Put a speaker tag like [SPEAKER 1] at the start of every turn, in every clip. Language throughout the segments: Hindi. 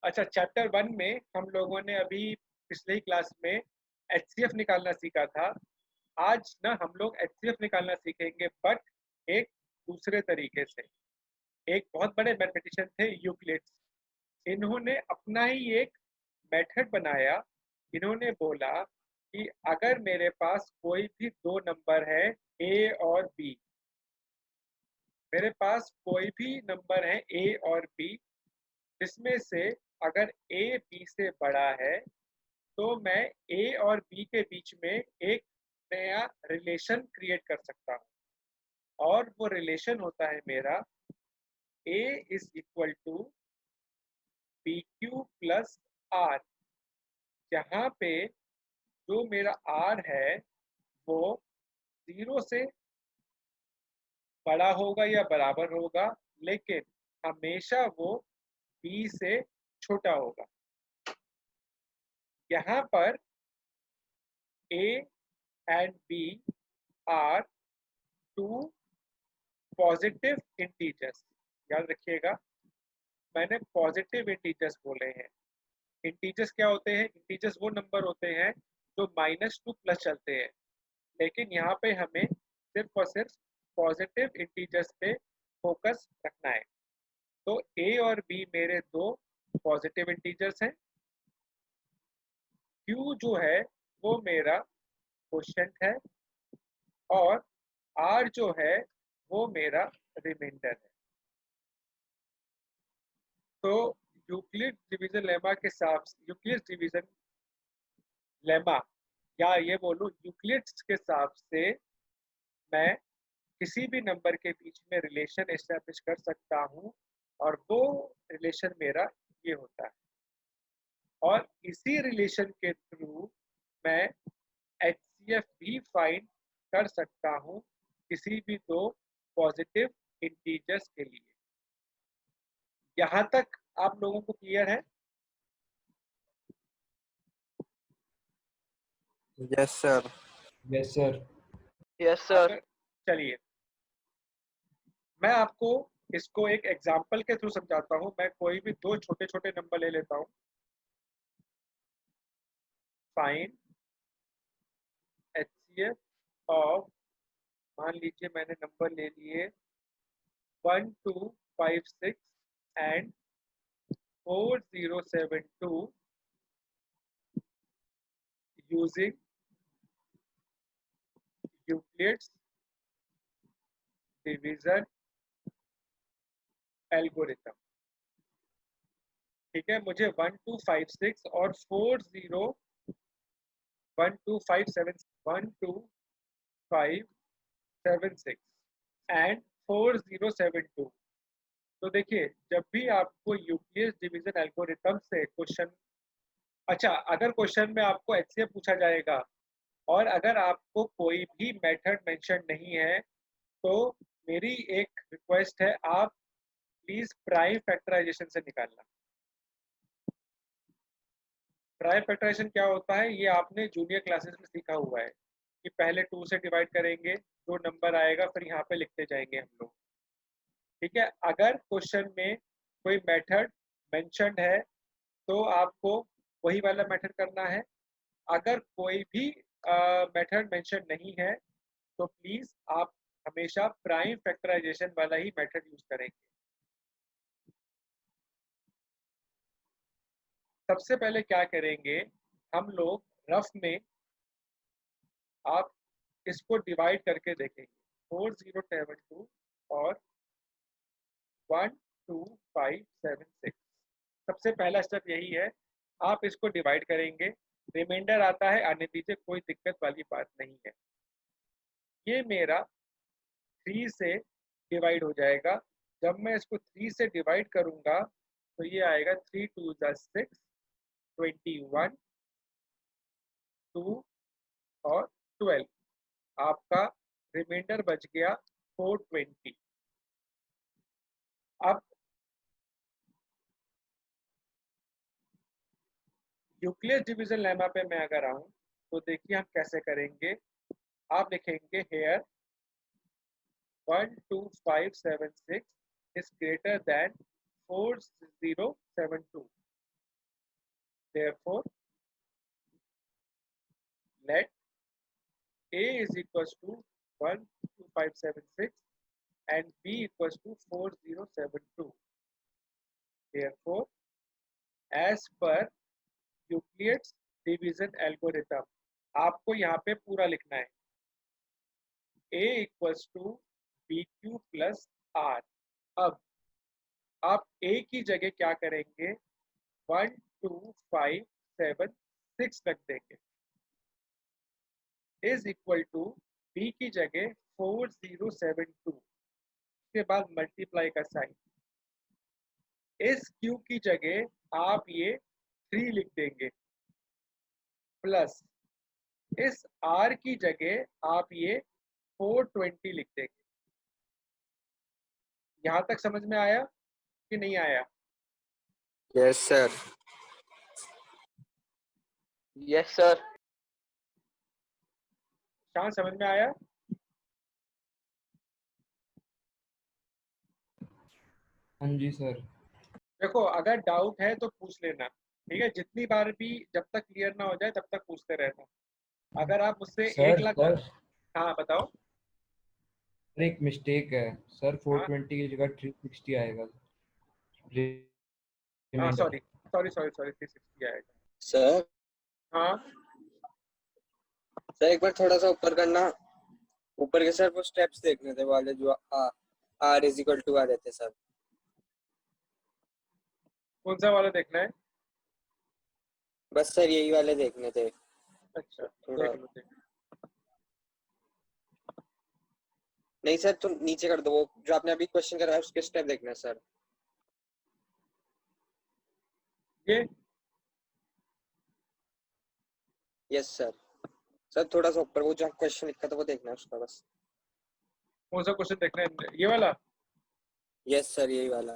[SPEAKER 1] अच्छा, चैप्टर 1 में हम लोगों ने अभी पिछले ही क्लास में एचसीएफ निकालना सीखा था। आज ना हम लोग एचसीएफ निकालना सीखेंगे, बट एक दूसरे तरीके से। एक बहुत बड़े मैथमेटिशियन थे यूक्लिड्स। इन्होंने अपना ही एक मेथड बनाया। इन्होंने बोला कि अगर मेरे पास कोई भी दो नंबर है ए और बी, मेरे पास कोई भी नंबर है ए और बी, जिसमें से अगर ए बी से बड़ा है तो मैं ए और बी के बीच में एक नया रिलेशन क्रिएट कर सकता हूँ। और वो रिलेशन होता है मेरा A is equal to B Q plus R, जहाँ पे जो मेरा आर है वो 0 से बड़ा होगा या बराबर होगा, लेकिन हमेशा वो बी से छोटा होगा। यहाँ पर a and b are two positive integers. याद रखिएगा, मैंने पॉजिटिव इंटीजर्स बोले हैं। इंटीजर्स क्या होते हैं? इंटीजर्स वो नंबर होते हैं जो -2 प्लस चलते हैं, लेकिन यहाँ पे हमें सिर्फ और सिर्फ पॉजिटिव इंटीजर्स पे फोकस रखना है। तो ए और बी मेरे दो पॉजिटिव इंटीजर्स हैं। क्यू जो है वो मेरा क्वोशिएंट है, और आर जो है वो मेरा रिमाइंडर है। तो यूक्लिड डिवीजन लेमा के साथ, यूक्लिड डिवीजन लेमा या ये बोलूं यूक्लिड्स के हिसाब से मैं किसी भी नंबर के बीच में रिलेशन एस्टेब्लिश कर सकता हूं, और वो रिलेशन मेरा ये होता है। और इसी रिलेशन के थ्रू मैं एचसीएफ भी फाइंड कर सकता हूं किसी भी दो पॉजिटिव इंटीजर्स के लिए। यहाँ तक आप लोगों को क्लियर है?
[SPEAKER 2] Yes sir.
[SPEAKER 3] Yes sir.
[SPEAKER 4] Yes sir.
[SPEAKER 1] अगर चलिए मैं आपको इसको एक एग्जाम्पल के थ्रू समझाता हूँ। मैं कोई भी दो छोटे छोटे नंबर ले लेता हूँ। फाइंड एचसीएफ ऑफ, मान लीजिए मैंने नंबर ले लिए 1256 and 4072 using Euclid's division algorithm. ठीक है, मुझे 1256 और 1256 एंड 4072। तो देखिए, जब भी आपको यूक्लिड्स डिवीजन एल्गोरिथम से क्वेश्चन, अच्छा अगर क्वेश्चन में आपको एचसीएफ पूछा जाएगा और अगर आपको कोई भी मेथड मेंशन नहीं है, तो मेरी एक रिक्वेस्ट है, आप प्लीज प्राइम फैक्टराइजेशन से निकालना। प्राइम फैक्टराइजेशन क्या होता है ये आपने जूनियर क्लासेस में सीखा हुआ है कि पहले 2 से डिवाइड करेंगे, जो नंबर आएगा फिर यहाँ पे लिखते जाएंगे हम लोग। ठीक है, अगर क्वेश्चन में कोई मेथड मेंशन्ड है तो आपको वही वाला मेथड करना है। अगर कोई भी मेथड मेंशन नहीं है तो प्लीज आप हमेशा प्राइम फैक्टराइजेशन वाला ही मेथड यूज करेंगे। सबसे पहले क्या करेंगे हम लोग, रफ में आप इसको डिवाइड करके देखेंगे 4072 और 12576। सबसे पहला स्टेप यही है, आप इसको डिवाइड करेंगे, रिमाइंडर आता है आने दीजिए, कोई दिक्कत वाली बात नहीं है। ये मेरा 3 से डिवाइड हो जाएगा। जब मैं इसको 3 से डिवाइड करूंगा तो ये आएगा 3 2 6 21 2 और 12। आपका रिमाइंडर बच गया 420। अब यूक्लिड डिवीजन लेमा पे मैं अगर आऊं तो देखिए हम कैसे करेंगे। आप लिखेंगे hair 12576 is greater than 4072। Therefore, let A is equals to 12576 and B equals to 4072. Therefore, as per Euclid's division algorithm, आपको यहाँ पे पूरा लिखना है a equals to B Q plus r. अब आप a की जगह क्या करेंगे, 1 2 5 7 6 रख देंगे, इज इक्वल टू b की जगह 4072 के बाद मल्टीप्लाई का साइन, इस q की जगह आप ये 3 लिख देंगे प्लस इस r की जगह आप ये 420 लिख देंगे। यहां तक समझ में आया कि नहीं आया?
[SPEAKER 2] Yes sir.
[SPEAKER 3] Yes sir.
[SPEAKER 1] शान समझ में आया?
[SPEAKER 4] हाँ जी सर।
[SPEAKER 1] देखो अगर डाउट है तो पूछ लेना, ठीक है? जितनी बार भी जब तक क्लियर ना हो जाए तब तक पूछते रहना। अगर आप मुझसे
[SPEAKER 4] सर
[SPEAKER 1] 1 लाख,
[SPEAKER 4] सर
[SPEAKER 1] हाँ बताओ।
[SPEAKER 4] एक मिस्टेक है सर,
[SPEAKER 1] हाँ
[SPEAKER 4] 420 की जगह 360 आएगा।
[SPEAKER 1] हाँ,
[SPEAKER 4] रिमाइंडर।
[SPEAKER 1] सॉरी 360 आएगा।
[SPEAKER 2] सर
[SPEAKER 1] हाँ
[SPEAKER 2] सर एक बार थोड़ा सा ऊपर करना, ऊपर के सर वो स्टेप्स देखने थे वाले जो आर इज इक्वल टू आ रहे थे सर।
[SPEAKER 1] कौन सा वाला देखना है?
[SPEAKER 2] बस सर यही वाले देखने थे।
[SPEAKER 1] अच्छा
[SPEAKER 2] थोड़ा
[SPEAKER 1] देख लो देख लो।
[SPEAKER 2] नहीं सर, तुम नीचे कर दो, वो जो आपने अभी क्वेश्चन कराया उसके स्टेप देखना है सर।
[SPEAKER 1] ये
[SPEAKER 2] यस सर। सर थोड़ा सा ऊपर वो जो क्वेश्चन लिखा था वो देखना है उसका बस।
[SPEAKER 1] कौन सा क्वेश्चन देखना है, ये वाला?
[SPEAKER 2] यस सर यही वाला।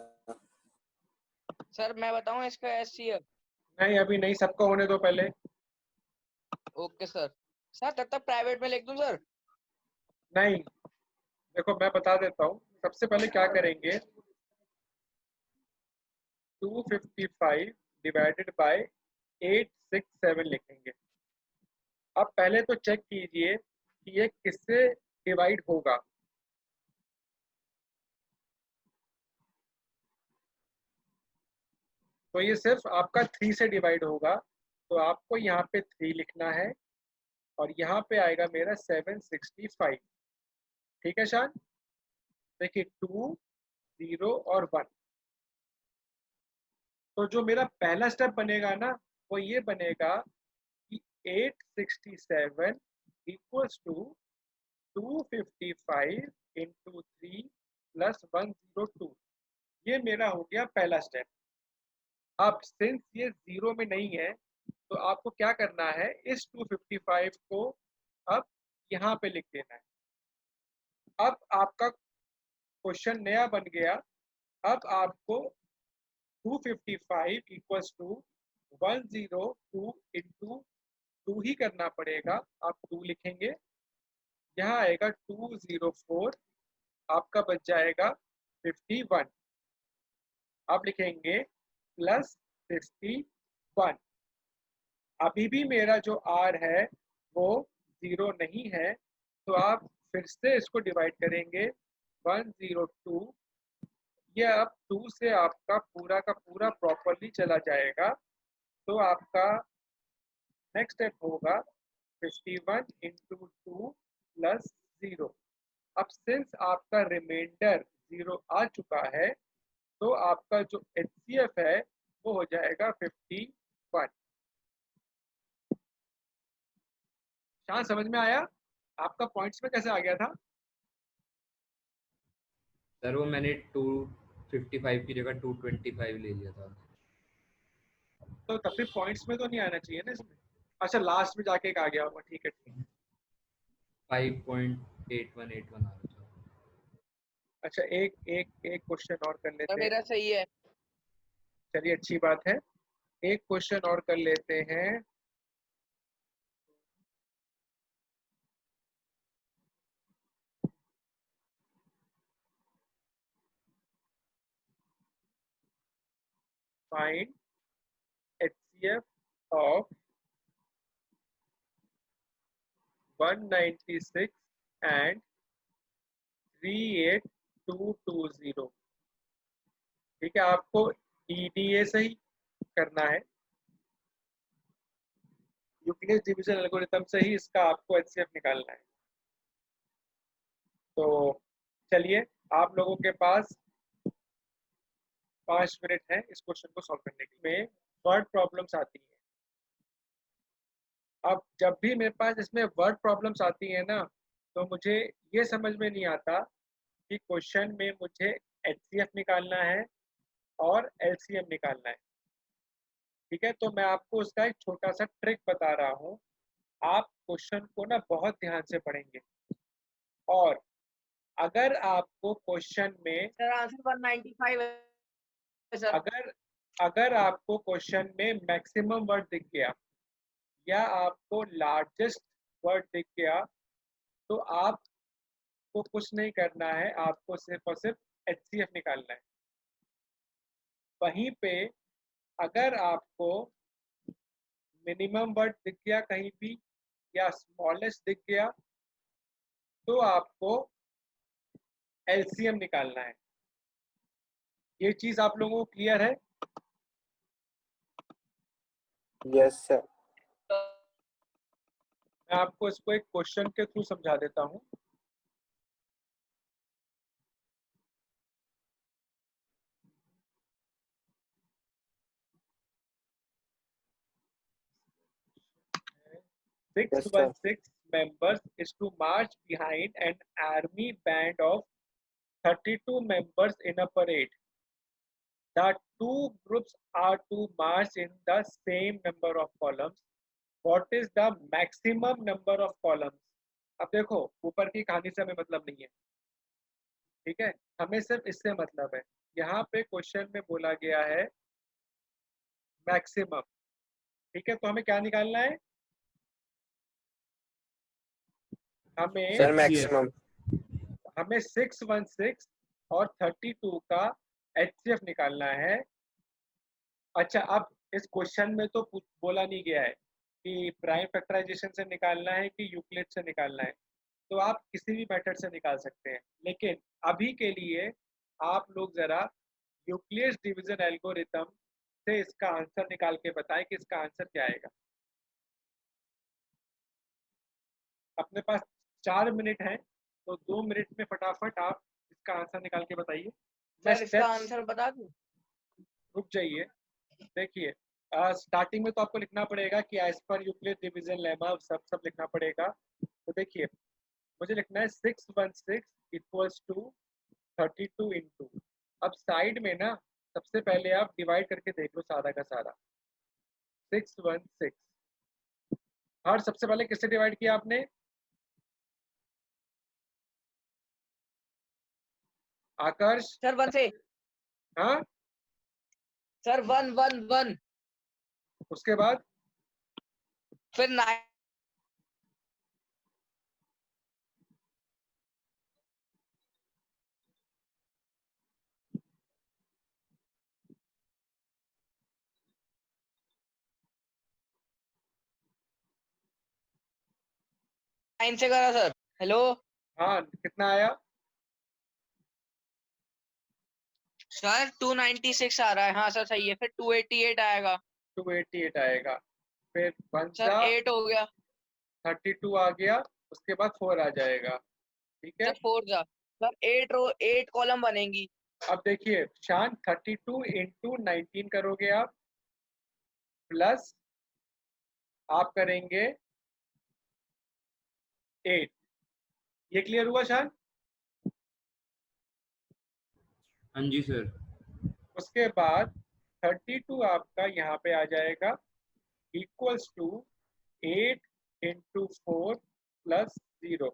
[SPEAKER 3] सर मैं बताऊं इसका एससीएफ?
[SPEAKER 1] नहीं अभी नहीं, सबको होने दो पहले।
[SPEAKER 3] Okay sir. सर तब तक प्राइवेट में लिख दूं सर?
[SPEAKER 1] नहीं देखो मैं बता देता हूँ, सबसे पहले क्या करेंगे, 255 डिवाइडेड बाय 867 लिखेंगे। अब पहले तो चेक कीजिए कि ये किससे डिवाइड होगा। तो ये सिर्फ आपका 3 से डिवाइड होगा, तो आपको यहाँ पे 3 लिखना है और यहाँ पे आएगा मेरा 765। ठीक है शान? देखिए 2 0 और 1। तो जो मेरा पहला स्टेप बनेगा ना, वो ये बनेगा कि 867 इक्वल्स टू 255 इंटू 3 प्लस 102। ये मेरा हो गया पहला स्टेप। अब सिंस ये जीरो में नहीं है तो आपको क्या करना है, इस 255 को अब यहाँ पे लिख देना है। अब आपका क्वेश्चन नया बन गया। अब आपको 255 इक्वल्स टू 102 इंटू 2 ही करना पड़ेगा। आप 2 लिखेंगे, यहाँ आएगा 204, आपका बच जाएगा 51। आप लिखेंगे प्लस 51। अभी भी मेरा जो r है वो 0 नहीं है, तो आप फिर से इसको डिवाइड करेंगे 102। ये अब 2 से आपका पूरा का पूरा प्रॉपरली चला जाएगा, तो आपका नेक्स्ट स्टेप होगा 51 इंटू 2 प्लस 0। अब सिंस आपका रिमाइंडर 0 आ चुका है, तो आपका जो HCF है वो हो जाएगा 51। शान समझ में आया? आपका पॉइंट्स में कैसे आ गया था?
[SPEAKER 4] सर वो मैंने 255 की जगह 225 ले लिया था।
[SPEAKER 1] तो तब भी पॉइंट्स में तो नहीं आना चाहिए ना इसमें। अच्छा लास्ट में जाके एक आ गया होगा, ठीक है ठीक है।
[SPEAKER 4] 5.8181 आ रहा था।
[SPEAKER 1] अच्छा एक एक एक क्वेश्चन और कर
[SPEAKER 3] सर
[SPEAKER 1] लेते हैं।
[SPEAKER 3] मेरा सही है।
[SPEAKER 1] चलिए अच्छी बात है, एक क्वेश्चन और कर लेते हैं। Find HCF of 196 and 38220। ठीक है, आपको EDA से ही करना है, यूक्लिड डिवीजन एल्गोरिथम से ही इसका आपको HCF निकालना है। तो चलिए, आप लोगों के पास 5 मिनट है इस क्वेश्चन को सॉल्व करने के लिए। वर्ड प्रॉब्लम्स आती हैं। अब जब भी मेरे पास इसमें वर्ड प्रॉब्लम्स आती है ना, तो मुझे ये समझ में नहीं आता कि क्वेश्चन में मुझे HCF निकालना है और LCM निकालना है। ठीक है, तो मैं आपको उसका एक छोटा सा ट्रिक बता रहा हूँ। आप क्वेश्चन को ना बहुत ध्यान से पढ़ेंगे, और अगर आपको क्वेश्चन में
[SPEAKER 3] सर आंसर 195 है सर।
[SPEAKER 1] अगर आपको क्वेश्चन में मैक्सिमम वर्ड दिख गया या आपको लार्जेस्ट वर्ड दिख गया, तो आपको कुछ नहीं करना है, आपको सिर्फ और सिर्फ HCF निकालना है। वहीं पे अगर आपको मिनिमम वर्ड दिख गया कहीं भी या स्मॉलेस्ट दिख गया, तो आपको LCM निकालना है। ये चीज आप लोगों को क्लियर है?
[SPEAKER 2] Yes sir.
[SPEAKER 1] मैं आपको इसको एक क्वेश्चन के थ्रू समझा देता हूँ।
[SPEAKER 2] Yes,
[SPEAKER 1] 616 members is to march behind an army band of 32 members in a parade. The two groups are to march in the same number of columns. What is the maximum number of columns? अब देखो, ऊपर की कहानी से हमें मतलब नहीं है, ठीक है, हमें सिर्फ इससे मतलब है। यहाँ पे क्वेश्चन में बोला गया है मैक्सिमम, ठीक है, तो हमें क्या निकालना है? हमें
[SPEAKER 2] सर मैक्सिमम।
[SPEAKER 1] हमें 616 और 32 का HCF निकालना है। अच्छा, अब इस क्वेश्चन में तो बोला नहीं गया है कि प्राइम फैक्टराइजेशन से निकालना है कि यूक्लिड से निकालना है, तो आप किसी भी मेथड से निकाल सकते हैं, लेकिन अभी के लिए आप लोग जरा यूक्लिड डिवीजन एल्गोरिथम से इसका आंसर निकाल के बताएं कि इसका आंसर क्या आएगा। अपने पास 4 मिनट है, तो 2 मिनट में फटाफट आप इसका आंसर निकाल के बताइए।
[SPEAKER 3] सर इसका आंसर बता दूं?
[SPEAKER 1] रुक जाइए, देखिए, स्टार्टिंग में तो आपको लिखना पड़ेगा कि as per Euclid division lemma सब लिखना पड़ेगा। तो देखिए, मुझे लिखना है 616 इक्वल्स टू 32 इंटू, अब साइड में ना सबसे पहले आप डिवाइड करके देख लो सारा का सारा। 616 और सबसे पहले किससे डिवाइड किया आपने? आकर्ष
[SPEAKER 3] सर 1 से।
[SPEAKER 1] हाँ,
[SPEAKER 3] सर 1 1 1
[SPEAKER 1] उसके बाद
[SPEAKER 3] फिर 9 से करा सर। हेलो
[SPEAKER 1] हाँ, कितना आया?
[SPEAKER 3] सर 296 आ रहा है। हाँ सर सही है। फिर 288 आएगा।
[SPEAKER 1] 288 आएगा, फिर
[SPEAKER 3] सर
[SPEAKER 1] 1
[SPEAKER 3] 8 हो गया।
[SPEAKER 1] 32 आ गया, उसके बाद 4 आ जाएगा, ठीक है।
[SPEAKER 3] सर 4 जा। सर 8 कॉलम बनेंगी।
[SPEAKER 1] अब देखिए शान, 32 इंटू 19 करोगे आप, प्लस आप करेंगे 8। ये क्लियर हुआ शान?
[SPEAKER 4] हाँ जी सर।
[SPEAKER 1] उसके बाद 32 आपका यहाँ पे आ जाएगा इक्वल्स टू 8 इंटू 4 प्लस 0।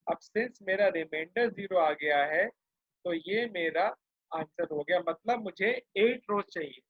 [SPEAKER 1] अब सिंस मेरा रिमाइंडर 0 आ गया है, तो ये मेरा आंसर हो गया, मतलब मुझे 8 रोज चाहिए।